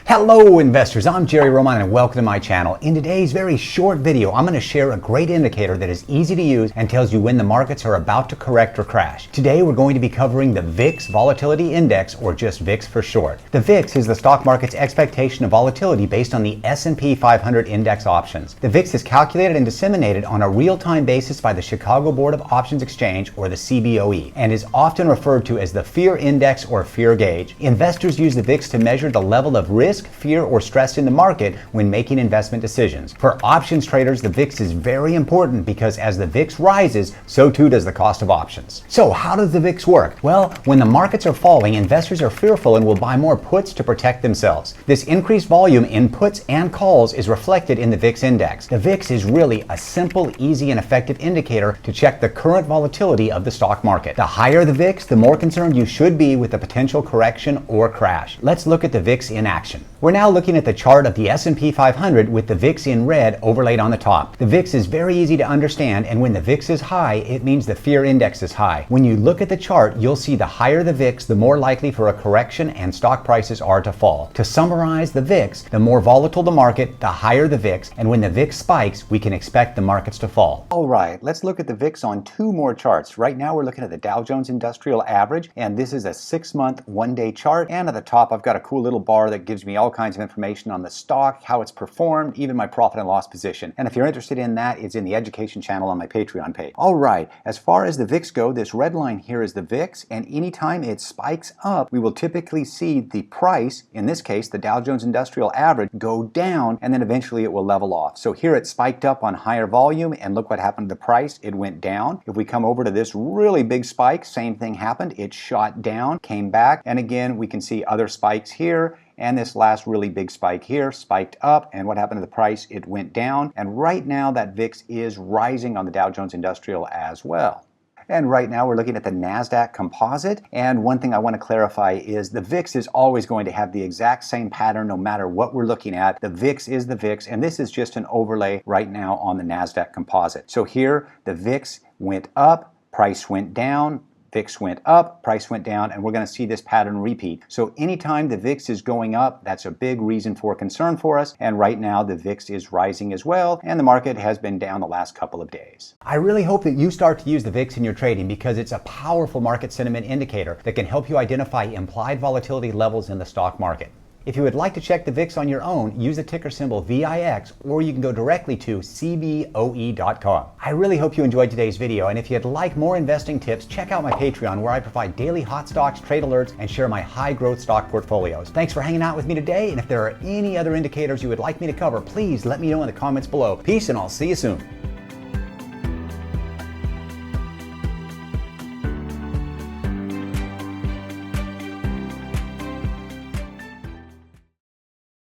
Hello investors, I'm Jerry Romine and welcome to my channel. In today's very short video, I'm going to share a great indicator that is easy to use and tells you when the markets are about to correct or crash. Today we're going to be covering the VIX Volatility Index, or just VIX for short. The VIX is the stock market's expectation of volatility based on the S&P 500 index options. The VIX is calculated and disseminated on a real-time basis by the Chicago Board of Options Exchange, or the CBOE, and is often referred to as the fear index or fear gauge. Investors use the VIX to measure the level of risk, fear, or stress in the market when making investment decisions. For options traders, the VIX is very important because as the VIX rises, so too does the cost of options. So how does the VIX work? Well, when the markets are falling, investors are fearful and will buy more puts to protect themselves. This increased volume in puts and calls is reflected in the VIX index. The VIX is really a simple, easy, and effective indicator to check the current volatility of the stock market. The higher the VIX, the more concerned you should be with the potential correction or crash. Let's look at the VIX in action. We're now looking at the chart of the S&P 500 with the VIX in red overlaid on the top. The VIX is very easy to understand, and when the VIX is high, it means the fear index is high. When you look at the chart, you'll see the higher the VIX, the more likely for a correction and stock prices are to fall. To summarize the VIX, the more volatile the market, the higher the VIX, and when the VIX spikes, we can expect the markets to fall. All right, let's look at the VIX on two more charts. Right now we're looking at the Dow Jones Industrial Average, and this is a 6-month, one-day chart, and at the top I've got a cool little bar that gives me all kinds of information on the stock, how it's performed, even my profit and loss position. And if you're interested in that, it's in the education channel on my Patreon page. All right, as far as the VIX go, this red line here is the VIX, and anytime it spikes up, we will typically see the price, in this case, the Dow Jones Industrial Average, go down, and then eventually it will level off. So here it spiked up on higher volume, and look what happened to the price. It went down. If we come over to this really big spike, same thing happened. It shot down, came back, and again, we can see other spikes here. And this last really big spike here spiked up, and what happened to the price? It went down, and right now that VIX is rising on the Dow Jones Industrial as well. And right now we're looking at the NASDAQ composite, and one thing I want to clarify is the VIX is always going to have the exact same pattern no matter what we're looking at. The VIX is the VIX, and this is just an overlay right now on the NASDAQ composite. So here the VIX went up, price went down, VIX went up, price went down, and we're going to see this pattern repeat. So anytime the VIX is going up, that's a big reason for concern for us. And right now the VIX is rising as well, and the market has been down the last couple of days. I really hope that you start to use the VIX in your trading because it's a powerful market sentiment indicator that can help you identify implied volatility levels in the stock market. If you would like to check the VIX on your own, use the ticker symbol VIX, or you can go directly to cboe.com. I really hope you enjoyed today's video, and if you'd like more investing tips, check out my Patreon where I provide daily hot stocks, trade alerts, and share my high growth stock portfolios. Thanks for hanging out with me today, and if there are any other indicators you would like me to cover, please let me know in the comments below. Peace, and I'll see you soon.